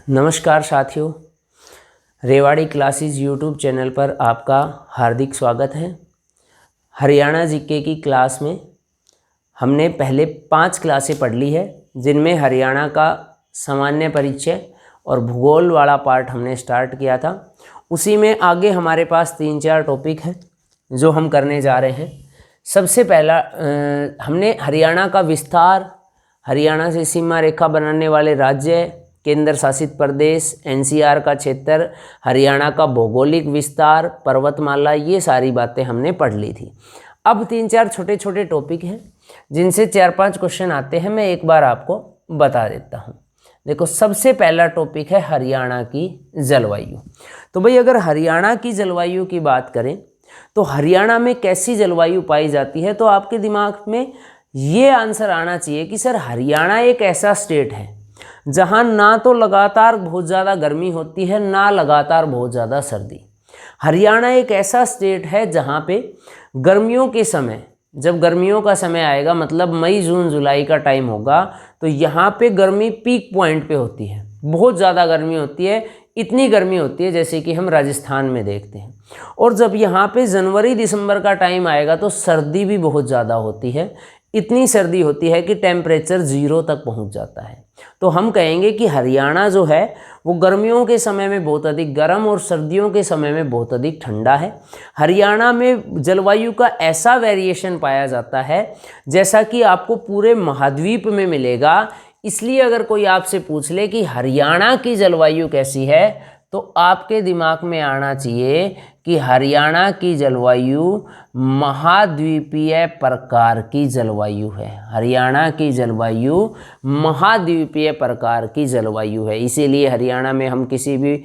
नमस्कार साथियों, Rewari classes YouTube channel पर आपका हार्दिक स्वागत है। हरियाणा जीके की क्लास में हमने पहले 5 क्लासें पढ़ ली है, जिनमें हरियाणा का सामान्य परिचय और भूगोल वाला पार्ट हमने स्टार्ट किया था। उसी में आगे हमारे पास 3-4 टॉपिक हैं जो हम करने जा रहे हैं। सबसे पहला हमने हरियाणा का विस्तार, हरियाणा से सीमा रेखा बनाने वाले राज्य, केंद्र शासित प्रदेश, एनसीआर का क्षेत्र, हरियाणा का भौगोलिक विस्तार, पर्वतमाला, ये सारी बातें हमने पढ़ ली थी। अब 3-4 छोटे छोटे टॉपिक हैं जिनसे 4-5 क्वेश्चन आते हैं। मैं एक बार आपको बता देता हूँ। देखो, सबसे पहला टॉपिक है हरियाणा की जलवायु। तो भाई, अगर हरियाणा की जलवायु की बात करें तो हरियाणा में कैसी जलवायु पाई जाती है, तो आपके दिमाग में ये आंसर आना चाहिए कि सर, हरियाणा एक ऐसा स्टेट है जहाँ ना तो लगातार बहुत ज़्यादा गर्मी होती है, ना लगातार बहुत ज़्यादा सर्दी। हरियाणा एक ऐसा स्टेट है जहाँ पे गर्मियों के समय, जब गर्मियों का समय आएगा, मतलब मई जून जुलाई का टाइम होगा, तो यहाँ पे गर्मी पीक पॉइंट पे होती है। बहुत ज़्यादा गर्मी होती है, इतनी गर्मी होती है जैसे कि हम राजस्थान में देखते हैं। और जब यहाँ पे जनवरी दिसंबर का टाइम आएगा तो सर्दी भी बहुत ज़्यादा होती है। इतनी सर्दी होती है कि टेम्परेचर 0 तक पहुँच जाता है। तो हम कहेंगे कि हरियाणा जो है वो गर्मियों के समय में बहुत अधिक गर्म और सर्दियों के समय में बहुत अधिक ठंडा है। हरियाणा में जलवायु का ऐसा वेरिएशन पाया जाता है जैसा कि आपको पूरे महाद्वीप में मिलेगा। इसलिए अगर कोई आपसे पूछ ले कि हरियाणा की जलवायु कैसी है, तो आपके दिमाग में आना चाहिए कि हरियाणा की जलवायु महाद्वीपीय प्रकार की जलवायु है। हरियाणा की जलवायु महाद्वीपीय प्रकार की जलवायु है। इसीलिए हरियाणा में हम किसी भी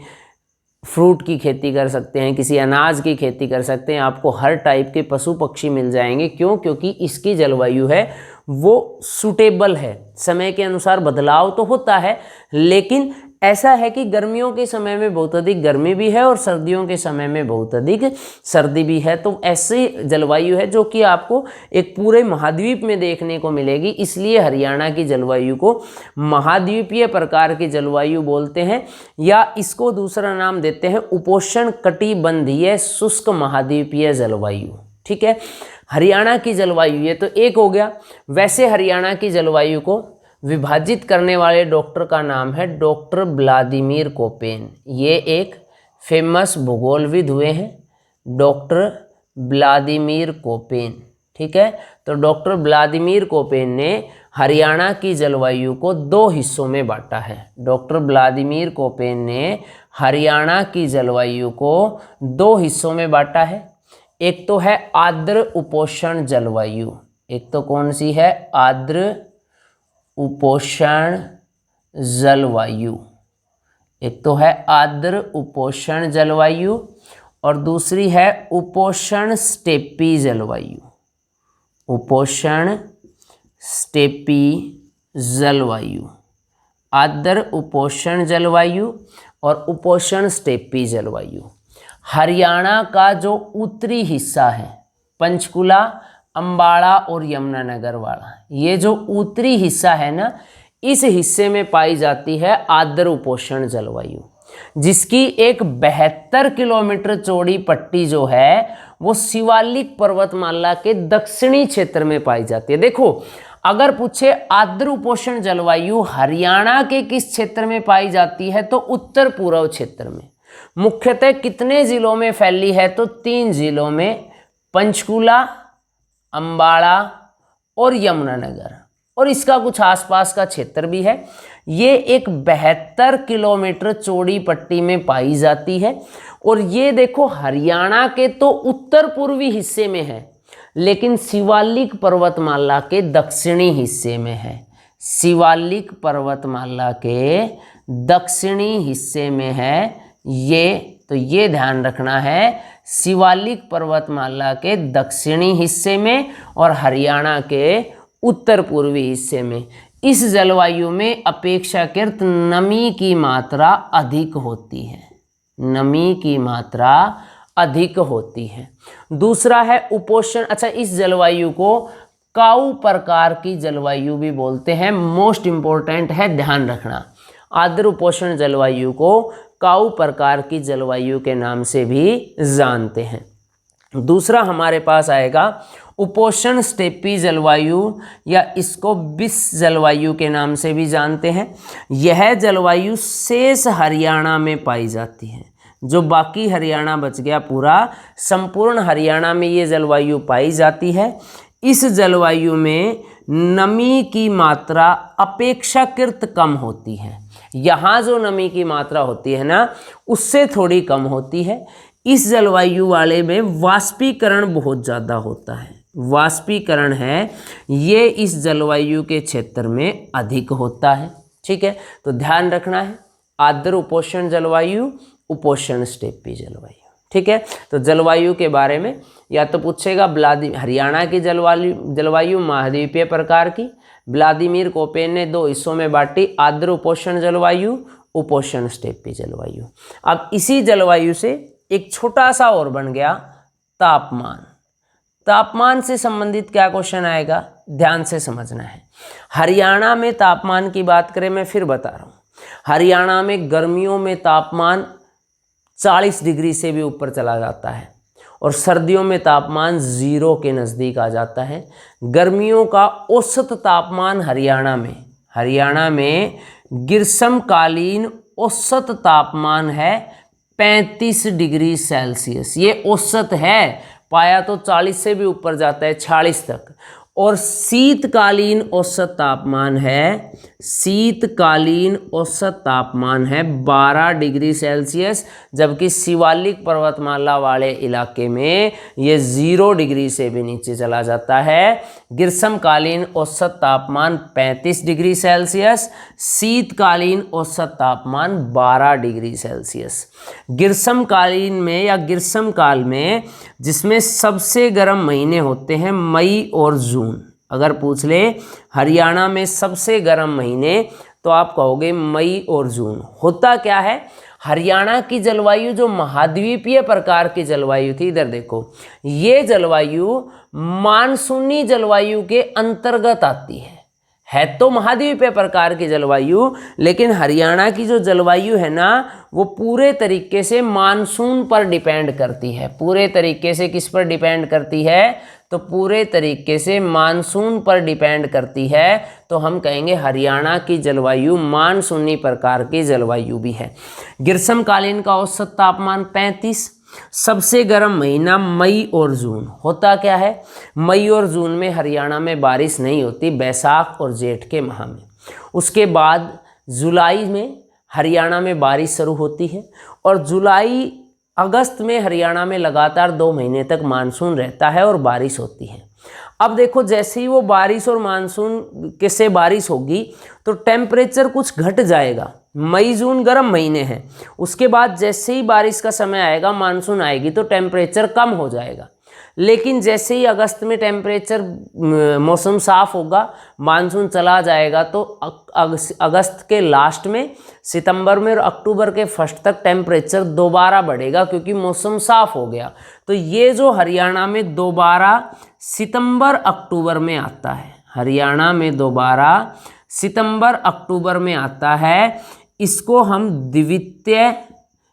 फ्रूट की खेती कर सकते हैं, किसी अनाज की खेती कर सकते हैं, आपको हर टाइप के पशु पक्षी मिल जाएंगे। क्यों? क्योंकि इसकी जलवायु है वो सूटेबल है। समय के अनुसार बदलाव तो होता है, लेकिन ऐसा है कि गर्मियों के समय में बहुत अधिक गर्मी भी है और सर्दियों के समय में बहुत अधिक सर्दी भी है। तो ऐसी जलवायु है जो कि आपको एक पूरे महाद्वीप में देखने को मिलेगी। इसलिए हरियाणा की जलवायु को महाद्वीपीय प्रकार की जलवायु बोलते हैं, या इसको दूसरा नाम देते हैं उपोष्ण कटिबंधीय शुष्क महाद्वीपीय जलवायु। ठीक है, हरियाणा की जलवायु ये तो एक हो गया। वैसे हरियाणा की जलवायु को विभाजित करने वाले डॉक्टर का नाम है डॉक्टर व्लादिमीर कोपेन। ये एक फेमस भूगोलविद हुए हैं, डॉक्टर व्लादिमीर कोपेन। ठीक है, तो डॉक्टर व्लादिमीर कोपेन ने हरियाणा की जलवायु को 2 हिस्सों में बांटा है। डॉक्टर व्लादिमीर कोपेन ने हरियाणा की जलवायु को 2 हिस्सों में बांटा है। एक तो है आर्द्र उपोष्ण जलवायु। एक तो कौन सी है? आर्द्र उपोष्ण जलवायु। एक तो है आर्द्र उपोष्ण जलवायु और दूसरी है उपोष्ण स्टेपी जलवायु। उपोष्ण स्टेपी जलवायु, आर्द्र उपोष्ण जलवायु और उपोष्ण स्टेपी जलवायु। हरियाणा का जो उत्तरी हिस्सा है, पंचकुला, अंबाला और यमुनानगर वाला, ये जो उत्तरी हिस्सा है ना, इस हिस्से में पाई जाती है आर्द्र उपोष्ण जलवायु, जिसकी एक 72 किलोमीटर चौड़ी पट्टी जो है वो शिवालिक पर्वतमाला के दक्षिणी क्षेत्र में पाई जाती है। देखो, अगर पूछे आर्द्र उपोष्ण जलवायु हरियाणा के किस क्षेत्र में पाई जाती है, तो उत्तर पूर्व क्षेत्र में। मुख्यतः कितने जिलों में फैली है? तो 3 जिलों में, पंचकुला, अंबाला और यमुनानगर, और इसका कुछ आसपास का क्षेत्र भी है। ये एक 72 किलोमीटर चौड़ी पट्टी में पाई जाती है। और ये देखो, हरियाणा के तो उत्तर पूर्वी हिस्से में है, लेकिन शिवालिक पर्वतमाला के दक्षिणी हिस्से में है। शिवालिक पर्वतमाला के दक्षिणी हिस्से में है ये, तो ये ध्यान रखना है, शिवालिक पर्वतमाला के दक्षिणी हिस्से में और हरियाणा के उत्तर पूर्वी हिस्से में। इस जलवायु में अपेक्षाकृत नमी की मात्रा अधिक होती है। नमी की मात्रा अधिक होती है। दूसरा है उपोष्ण। अच्छा, इस जलवायु को काऊ प्रकार की जलवायु भी बोलते हैं। मोस्ट इंपॉर्टेंट है, ध्यान रखना। आर्द्र उपोष्ण जलवायु को काऊ प्रकार की जलवायु के नाम से भी जानते हैं। दूसरा हमारे पास आएगा उपोष्ण स्टेपी जलवायु, या इसको बिस जलवायु के नाम से भी जानते हैं। यह जलवायु शेष हरियाणा में पाई जाती है। जो बाकी हरियाणा बच गया पूरा, संपूर्ण हरियाणा में ये जलवायु पाई जाती है। इस जलवायु में नमी की मात्रा अपेक्षाकृत कम होती है। यहाँ जो नमी की मात्रा होती है ना, उससे थोड़ी कम होती है। इस जलवायु वाले में वाष्पीकरण बहुत ज़्यादा होता है। वाष्पीकरण है ये इस जलवायु के क्षेत्र में अधिक होता है। ठीक है, तो ध्यान रखना है, आर्द्र उपोष्ण जलवायु, उपोष्ण स्टेपी जलवायु। ठीक है, तो जलवायु के बारे में या तो पूछेगा हरियाणा की जलवायु महाद्वीपीय प्रकार की। व्लादिमीर कोपेन ने 2 हिस्सों में बांटी, आर्द्र उपोष्ण जलवायु, उपोष्ण स्टेपी जलवायु। अब इसी जलवायु से एक छोटा सा और बन गया तापमान। तापमान से संबंधित क्या क्वेश्चन आएगा, ध्यान से समझना है। हरियाणा में तापमान की बात करें, मैं फिर बता रहा हूँ, हरियाणा में गर्मियों में तापमान 40 डिग्री से भी ऊपर चला जाता है और सर्दियों में तापमान 0 के नज़दीक आ जाता है। गर्मियों का औसत तापमान हरियाणा में ग्रीष्मकालीन औसत तापमान है 35 डिग्री सेल्सियस। ये औसत है, पाया तो 40 से भी ऊपर जाता है, 46 तक। और शीतकालीन औसत तापमान है 12 डिग्री सेल्सियस, जबकि शिवालिक पर्वतमाला वाले इलाके में ये 0 डिग्री से भी नीचे चला जाता है। ग्रीष्मकालीन औसत तापमान 35 डिग्री सेल्सियस, शीतकालीन औसत तापमान 12 डिग्री सेल्सियस। ग्रीष्मकालीन में या ग्रीष्मकाल में जिसमें सबसे गर्म महीने होते हैं मई और जून। अगर पूछ ले हरियाणा में सबसे गर्म महीने, तो आप कहोगे मई और जून। होता क्या है, हरियाणा की जलवायु जो महाद्वीपीय प्रकार की जलवायु थी, इधर देखो, ये जलवायु मानसूनी जलवायु के अंतर्गत आती है तो महाद्वीपीय प्रकार की जलवायु, लेकिन हरियाणा की जो जलवायु है ना, वो पूरे तरीके से मानसून पर डिपेंड करती है। पूरे तरीके से किस पर डिपेंड करती है, तो पूरे तरीके से मानसून पर डिपेंड करती है। तो हम कहेंगे हरियाणा की जलवायु मानसूनी प्रकार की जलवायु भी है। ग्रीष्मकालीन का औसत तापमान 35, सबसे गर्म महीना मई और जून। होता क्या है, मई और जून में हरियाणा में बारिश नहीं होती, बैसाख और जेठ के माह में। उसके बाद जुलाई में हरियाणा में बारिश शुरू होती है और जुलाई अगस्त में हरियाणा में लगातार 2 महीने तक मानसून रहता है और बारिश होती है। अब देखो, जैसे ही वो बारिश और मानसून के से बारिश होगी तो टेम्परेचर कुछ घट जाएगा। मई जून गर्म महीने हैं, उसके बाद जैसे ही बारिश का समय आएगा, मानसून आएगी, तो टेम्परेचर कम हो जाएगा। लेकिन जैसे ही अगस्त में टेम्परेचर मौसम साफ होगा, मानसून चला जाएगा, तो अगस्त के लास्ट में, सितंबर में और अक्टूबर के फर्स्ट तक टेम्परेचर दोबारा बढ़ेगा क्योंकि मौसम साफ हो गया। तो ये जो हरियाणा में दोबारा सितंबर अक्टूबर में आता है, हरियाणा में दोबारा सितंबर अक्टूबर में आता है, इसको हम द्वितीय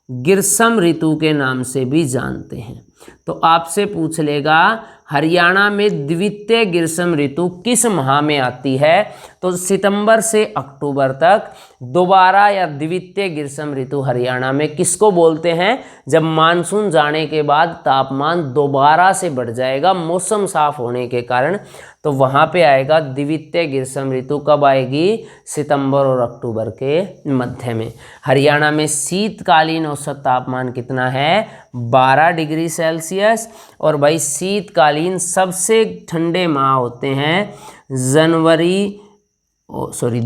ग्रीष्म ऋतु के नाम से भी जानते हैं। तो आपसे पूछ लेगा हरियाणा में द्वितीय ग्रीष्म ऋतु किस माह में आती है, तो सितंबर से अक्टूबर तक दोबारा या द्वितीय ग्रीष्म ऋतु हरियाणा में किसको बोलते हैं, जब मानसून जाने के बाद तापमान दोबारा से बढ़ जाएगा मौसम साफ होने के कारण, तो वहाँ पे आएगा द्वितीय ग्रीष्म ऋतु। कब आएगी, सितंबर और अक्टूबर के मध्य में। हरियाणा में शीतकालीन औसत तापमान कितना है, 12 डिग्री सेल्सियस। और भाई शीतकालीन सबसे ठंडे माह होते हैं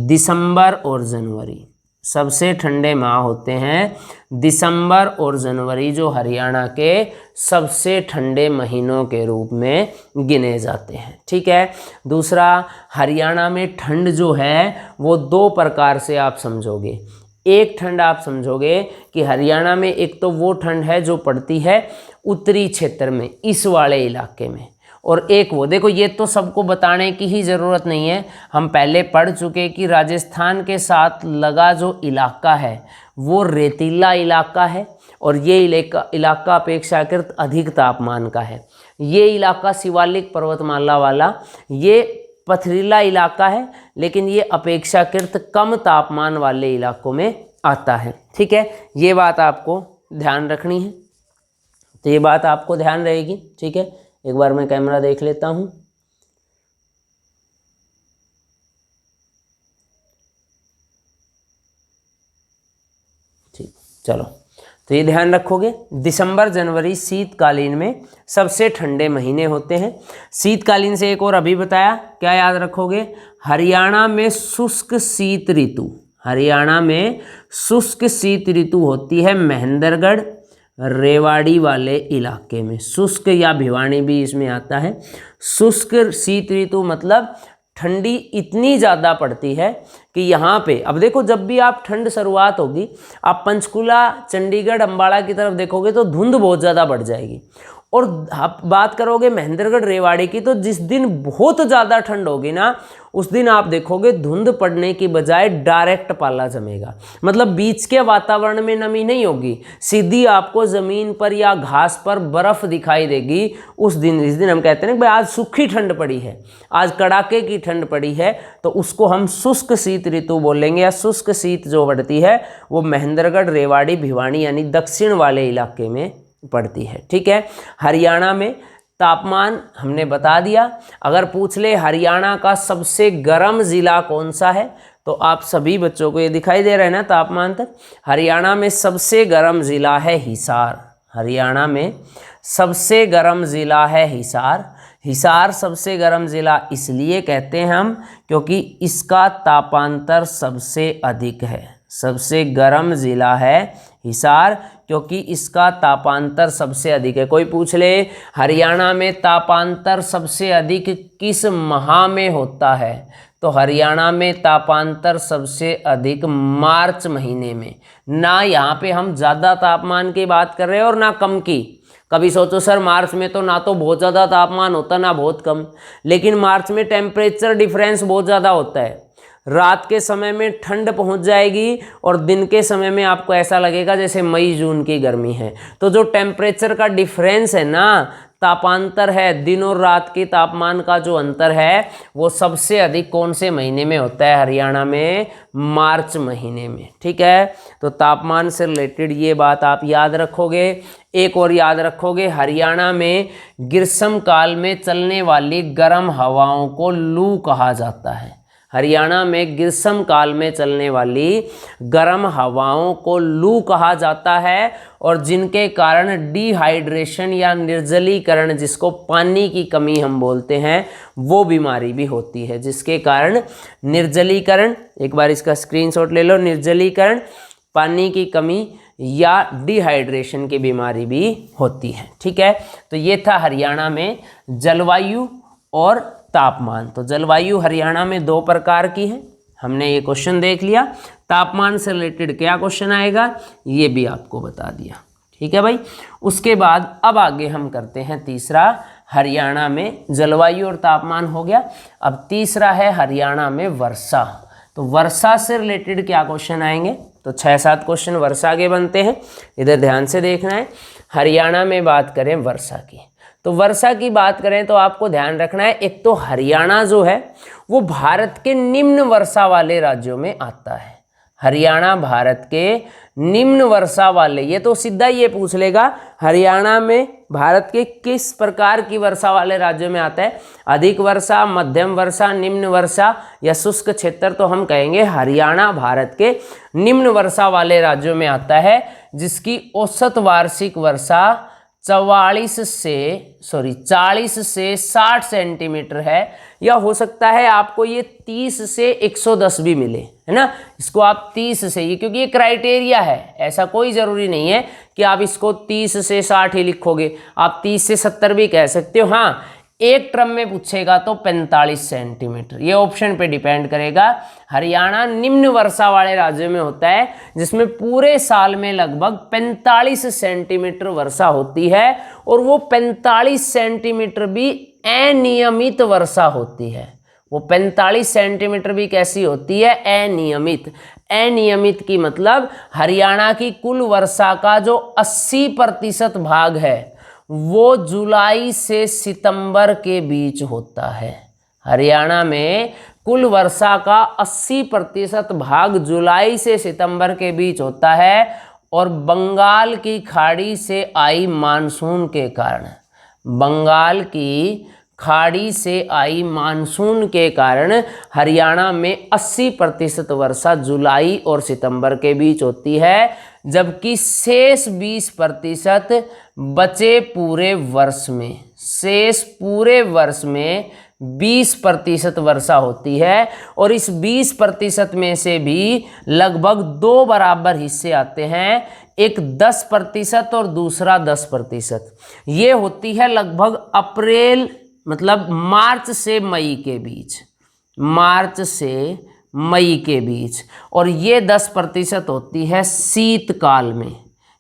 दिसंबर और जनवरी। सबसे ठंडे माह होते हैं दिसंबर और जनवरी, जो हरियाणा के सबसे ठंडे महीनों के रूप में गिने जाते हैं। ठीक है, दूसरा, हरियाणा में ठंड जो है वो 2 प्रकार से आप समझोगे। एक ठंड आप समझोगे कि हरियाणा में एक तो वो ठंड है जो पड़ती है उत्तरी क्षेत्र में, इस वाले इलाके में, और एक वो देखो, ये तो सबको बताने की ही ज़रूरत नहीं है, हम पहले पढ़ चुके कि राजस्थान के साथ लगा जो इलाका है वो रेतीला इलाका है और ये इलाका अपेक्षाकृत अधिक तापमान का है। ये इलाका शिवालिक पर्वतमाला वाला ये पथरीला इलाका है, लेकिन ये अपेक्षाकृत कम तापमान वाले इलाकों में आता है। ठीक है, ये बात आपको ध्यान रखनी है, तो ये बात आपको ध्यान रहेगी। ठीक है, एक बार मैं कैमरा देख लेता हूँ। ठीक, चलो, तो ये ध्यान रखोगे, दिसंबर जनवरी शीतकालीन में सबसे ठंडे महीने होते हैं। शीतकालीन से एक और अभी बताया, क्या याद रखोगे, हरियाणा में शुष्क शीत ऋतु, हरियाणा में शुष्क शीत ऋतु होती है महेंद्रगढ़ रेवाड़ी वाले इलाके में। शुष्क या भिवानी भी इसमें आता है। शुष्क शीत ऋतु मतलब ठंडी इतनी ज़्यादा पड़ती है कि यहाँ पे, अब देखो जब भी आप ठंड शुरुआत होगी, आप पंचकुला चंडीगढ़ अम्बाड़ा की तरफ देखोगे तो धुंध बहुत ज़्यादा बढ़ जाएगी। और आप बात करोगे महेंद्रगढ़ रेवाड़ी की, तो जिस दिन बहुत ज़्यादा ठंड होगी ना, उस दिन आप देखोगे धुंध पड़ने की बजाय डायरेक्ट पाला जमेगा। मतलब बीच के वातावरण में नमी नहीं होगी, सीधी आपको ज़मीन पर या घास पर बर्फ़ दिखाई देगी उस दिन। इस दिन हम कहते हैं ना भाई आज सूखी ठंड पड़ी है, आज कड़ाके की ठंड पड़ी है, तो उसको हम शुष्क शीत ऋतु बोलेंगे। या शुष्क शीत जो पड़ती है वो महेंद्रगढ़ रेवाड़ी भिवानी यानी दक्षिण वाले इलाके में पड़ती है। ठीक है, हरियाणा में तापमान हमने बता दिया। अगर पूछ ले हरियाणा का सबसे गर्म ज़िला कौन सा है, तो आप सभी बच्चों को ये दिखाई दे रहा है ना तापमान तक। हरियाणा में सबसे गर्म ज़िला है हिसार। हरियाणा में सबसे गर्म ज़िला है हिसार। हिसार सबसे गर्म ज़िला इसलिए कहते हैं हम क्योंकि इसका तापांतर सबसे अधिक है। सबसे गर्म ज़िला है हिसार क्योंकि इसका तापांतर सबसे अधिक है। कोई पूछ ले हरियाणा में तापांतर सबसे अधिक किस माह में होता है, तो हरियाणा में तापांतर सबसे अधिक मार्च महीने में। ना यहाँ पे हम ज़्यादा तापमान की बात कर रहे हैं और ना कम की। कभी सोचो सर मार्च में तो ना तो बहुत ज़्यादा तापमान होता ना बहुत कम, लेकिन मार्च में टेम्परेचर डिफरेंस बहुत ज़्यादा होता है। रात के समय में ठंड पहुंच जाएगी और दिन के समय में आपको ऐसा लगेगा जैसे मई जून की गर्मी है। तो जो टेम्परेचर का डिफरेंस है ना, तापांतर है, दिन और रात के तापमान का जो अंतर है वो सबसे अधिक कौन से महीने में होता है, हरियाणा में मार्च महीने में। ठीक है, तो तापमान से रिलेटेड ये बात आप याद रखोगे। एक और याद रखोगे, हरियाणा में ग्रीष्म काल में चलने वाली गर्म हवाओं को लू कहा जाता है। हरियाणा में ग्रीष्म काल में चलने वाली गर्म हवाओं को लू कहा जाता है और जिनके कारण डिहाइड्रेशन या निर्जलीकरण, जिसको पानी की कमी हम बोलते हैं, वो बीमारी भी होती है। जिसके कारण निर्जलीकरण, एक बार इसका स्क्रीनशॉट ले लो, निर्जलीकरण, पानी की कमी या डिहाइड्रेशन की बीमारी भी होती है। ठीक है, तो ये था हरियाणा में जलवायु और तापमान। तो जलवायु हरियाणा में 2 प्रकार की है, हमने ये क्वेश्चन देख लिया। तापमान से रिलेटेड क्या क्वेश्चन आएगा ये भी आपको बता दिया। ठीक है भाई, उसके बाद अब आगे हम करते हैं तीसरा, हरियाणा में जलवायु और तापमान हो गया। अब तीसरा है हरियाणा में वर्षा। तो वर्षा से रिलेटेड क्या क्वेश्चन आएंगे, तो 6-7 क्वेश्चन वर्षा के बनते हैं, इधर ध्यान से देखना है। हरियाणा में बात करें वर्षा की, तो वर्षा की बात करें तो आपको ध्यान रखना है, एक तो हरियाणा जो है वो भारत के निम्न वर्षा वाले राज्यों में आता है। हरियाणा भारत के निम्न वर्षा वाले, ये तो सीधा ये पूछ लेगा हरियाणा में भारत के किस प्रकार की वर्षा वाले राज्यों में आता है, अधिक वर्षा, मध्यम वर्षा, निम्न वर्षा या शुष्क क्षेत्र। तो हम कहेंगे हरियाणा भारत के निम्न वर्षा वाले राज्यों में आता है, जिसकी औसत वार्षिक वर्षा 40 से 60 सेंटीमीटर है, या हो सकता है आपको ये 30 से 110 भी मिले, है ना। इसको आप 30 से, ये क्योंकि ये क्राइटेरिया है, ऐसा कोई ज़रूरी नहीं है कि आप इसको 30 से 60 ही लिखोगे, आप 30 से 70 भी कह सकते हो। हाँ, एक टर्म में पूछेगा तो 45 सेंटीमीटर, ये ऑप्शन पे डिपेंड करेगा। हरियाणा निम्न वर्षा वाले राज्यों में होता है, जिसमें पूरे साल में लगभग 45 सेंटीमीटर वर्षा होती है, और वो 45 सेंटीमीटर भी अनियमित वर्षा होती है। वो 45 सेंटीमीटर भी कैसी होती है? अनियमित। अनियमित की मतलब हरियाणा की कुल वर्षा का जो 80% भाग है वो जुलाई से सितंबर के बीच होता है। हरियाणा में कुल वर्षा का 80% भाग जुलाई से सितंबर के बीच होता है और बंगाल की खाड़ी से आई मानसून के कारण, बंगाल की खाड़ी से आई मानसून के कारण हरियाणा में 80% वर्षा जुलाई और सितंबर के बीच होती है, जबकि शेष 20% बचे पूरे वर्ष में, शेष पूरे वर्ष में 20% वर्षा होती है। और इस 20% में से भी लगभग 2 बराबर हिस्से आते हैं, एक 10% और दूसरा 10%। ये होती है लगभग अप्रैल मतलब मार्च से मई के बीच, मार्च से मई के बीच। और ये 10% होती है शीतकाल में,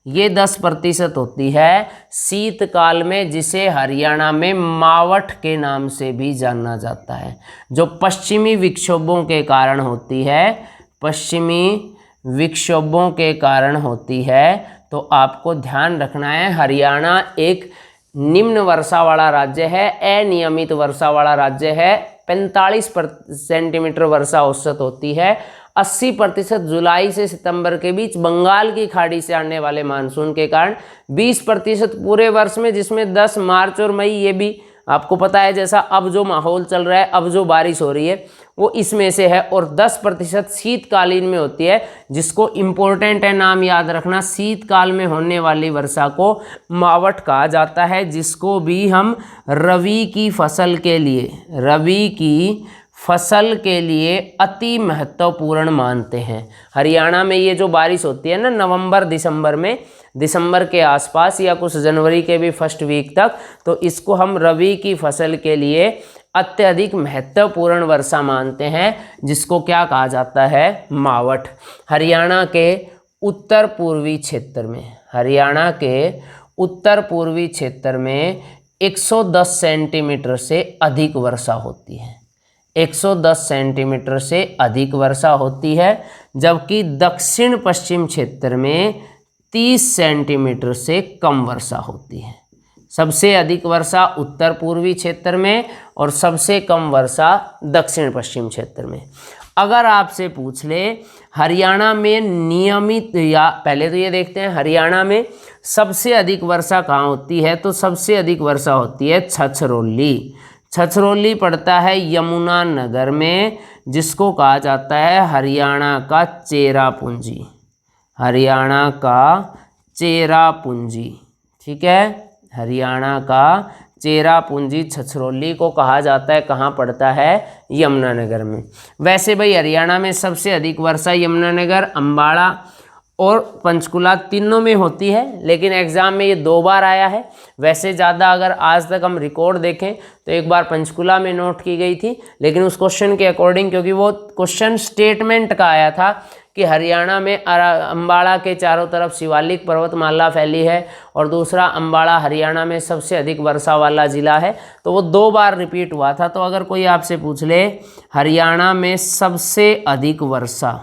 ये 10% होती है शीतकाल में, जिसे हरियाणा में मावठ के नाम से भी जाना जाता है, जो पश्चिमी विक्षोभों के कारण होती है, पश्चिमी विक्षोभों के कारण होती है। तो आपको ध्यान रखना है हरियाणा एक निम्न वर्षा वाला राज्य है, अनियमित वर्षा वाला राज्य है। 45 सेंटीमीटर वर्षा औसत होती है। 80% जुलाई से सितंबर के बीच बंगाल की खाड़ी से आने वाले मानसून के कारण, 20% पूरे वर्ष में, जिसमें 10 मार्च और मई, ये भी आपको पता है जैसा अब जो माहौल चल रहा है, अब जो बारिश हो रही है वो इसमें से है। और 10% शीतकालीन में होती है, जिसको इम्पोर्टेंट है नाम याद रखना, शीतकाल में होने वाली वर्षा को मावठ कहा जाता है, जिसको भी हम रबी की फसल के लिए, रबी की फसल के लिए अति महत्वपूर्ण मानते हैं। हरियाणा में ये जो बारिश होती है ना नवंबर दिसंबर में, दिसंबर के आसपास या कुछ जनवरी के भी फर्स्ट वीक तक, तो इसको हम रबी की फसल के लिए अत्यधिक महत्वपूर्ण वर्षा मानते हैं, जिसको क्या कहा जाता है? मावठ। हरियाणा के उत्तर पूर्वी क्षेत्र में, हरियाणा के उत्तर पूर्वी क्षेत्र में 110 सेंटीमीटर से अधिक वर्षा होती है, 110 सेंटीमीटर से अधिक वर्षा होती है, जबकि दक्षिण पश्चिम क्षेत्र में 30 सेंटीमीटर से कम वर्षा होती है। सबसे अधिक वर्षा उत्तर पूर्वी क्षेत्र में और सबसे कम वर्षा दक्षिण पश्चिम क्षेत्र में। अगर आपसे पूछ ले हरियाणा में नियमित, या पहले तो ये देखते हैं हरियाणा में सबसे अधिक वर्षा कहाँ होती है, तो सबसे अधिक वर्षा होती है छछरौली। छछरौली पड़ता है यमुनानगर में, जिसको कहा जाता है हरियाणा का चेरापूंजी, हरियाणा का चेरापूंजी। ठीक है, हरियाणा का चेरापूंजी छछरौली को कहा जाता है। कहाँ पड़ता है? यमुनानगर में। वैसे भाई हरियाणा में सबसे अधिक वर्षा यमुनानगर, अम्बाड़ा और पंचकुला तीनों में होती है, लेकिन एग्ज़ाम में ये 2 बार आया है। वैसे ज़्यादा अगर आज तक हम रिकॉर्ड देखें तो एक बार पंचकुला में नोट की गई थी, लेकिन उस क्वेश्चन के अकॉर्डिंग, क्योंकि वो क्वेश्चन स्टेटमेंट का आया था कि हरियाणा में अम्बाड़ा के चारों तरफ शिवालिक पर्वतमाला फैली है, और दूसरा अम्बाड़ा हरियाणा में सबसे अधिक वर्षा वाला ज़िला है, तो वो 2 बार रिपीट हुआ था। तो अगर कोई आपसे पूछ ले हरियाणा में सबसे अधिक वर्षा,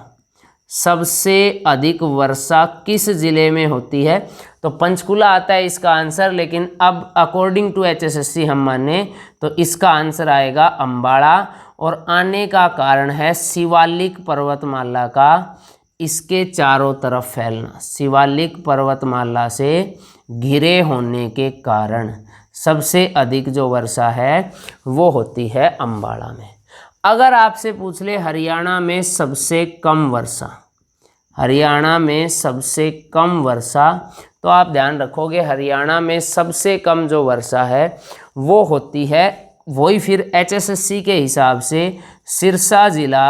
सबसे अधिक वर्षा किस ज़िले में होती है, तो पंचकुला आता है इसका आंसर। लेकिन अब अकॉर्डिंग टू HSSC हम माने तो इसका आंसर आएगा अम्बाड़ा, और आने का कारण है शिवालिक पर्वतमाला का इसके चारों तरफ फैलना, शिवालिक पर्वतमाला से घिरे होने के कारण सबसे अधिक जो वर्षा है वो होती है अम्बाड़ा में। अगर आपसे पूछ ले हरियाणा में सबसे कम वर्षा, हरियाणा में सबसे कम वर्षा, तो आप ध्यान रखोगे हरियाणा में सबसे कम जो वर्षा है वो होती है, वही फिर HSSC के हिसाब से सिरसा ज़िला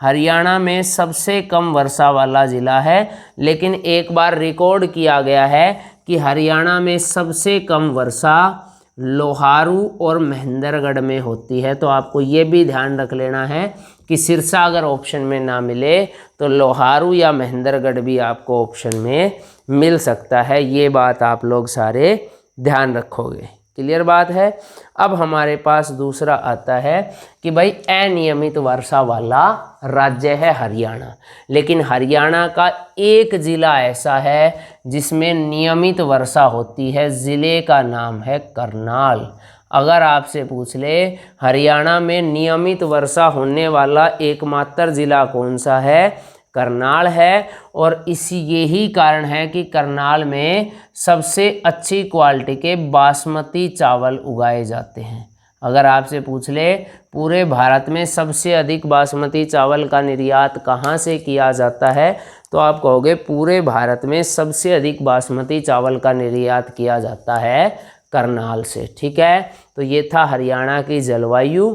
हरियाणा में सबसे कम वर्षा वाला ज़िला है। लेकिन एक बार रिकॉर्ड किया गया है कि हरियाणा में सबसे कम वर्षा लोहारू और महेंद्रगढ़ में होती है। तो आपको ये भी ध्यान रख लेना है कि सिरसा अगर ऑप्शन में ना मिले तो लोहारू या महेंद्रगढ़ भी आपको ऑप्शन में मिल सकता है। ये बात आप लोग सारे ध्यान रखोगे। क्लियर बात है। अब हमारे पास दूसरा आता है कि भाई अनियमित वर्षा वाला राज्य है हरियाणा, लेकिन हरियाणा का एक ज़िला ऐसा है जिसमें नियमित वर्षा होती है, ज़िले का नाम है करनाल। अगर आपसे पूछ ले हरियाणा में नियमित वर्षा होने वाला एकमात्र ज़िला कौन सा है, करनाल है। और इसी यही कारण है कि करनाल में सबसे अच्छी क्वालिटी के बासमती चावल उगाए जाते हैं। अगर आपसे पूछ ले पूरे भारत में सबसे अधिक बासमती चावल का निर्यात कहाँ से किया जाता है, तो आप कहोगे पूरे भारत में सबसे अधिक बासमती चावल का निर्यात किया जाता है करनाल से। ठीक है, तो ये था हरियाणा की जलवायु,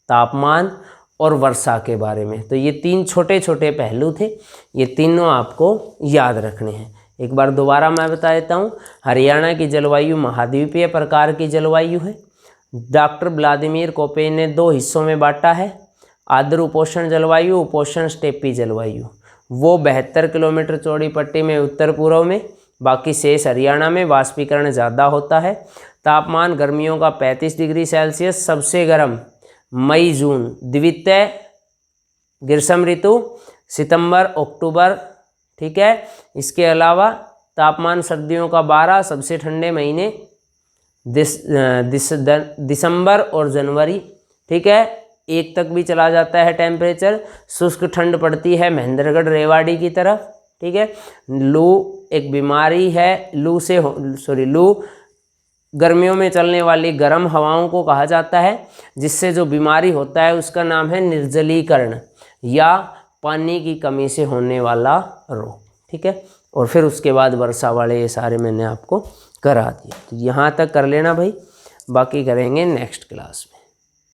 तापमान और वर्षा के बारे में। तो ये 3 छोटे छोटे पहलू थे, ये तीनों आपको याद रखने हैं। एक बार दोबारा मैं बता देता हूँ। हरियाणा की जलवायु महाद्वीपीय प्रकार की जलवायु है। डॉक्टर व्लादिमीर कोपेन ने 2 हिस्सों में बांटा है, आर्द्र उपोष्ण जलवायु, उपोष्ण स्टेपी जलवायु। वो 72 किलोमीटर चौड़ी पट्टी में उत्तर पूर्व में, बाकी शेष हरियाणा में वाष्पीकरण ज़्यादा होता है। तापमान गर्मियों का 35 डिग्री सेल्सियस, सबसे गर्म मई जून, द्वितीय ग्रीष्म ऋतु सितंबर अक्टूबर। ठीक है, इसके अलावा तापमान सर्दियों का 12, सबसे ठंडे महीने दिसंबर और जनवरी। ठीक है, 1 तक भी चला जाता है टेम्परेचर। शुष्क ठंड पड़ती है महेंद्रगढ़ रेवाड़ी की तरफ। ठीक है, लू एक बीमारी है, लू गर्मियों में चलने वाली गर्म हवाओं को कहा जाता है, जिससे जो बीमारी होता है उसका नाम है निर्जलीकरण या पानी की कमी से होने वाला रोग। ठीक है, और फिर उसके बाद वर्षा वाले ये सारे मैंने आपको करा दिए। तो यहाँ तक कर लेना भाई, बाकी करेंगे नेक्स्ट क्लास में।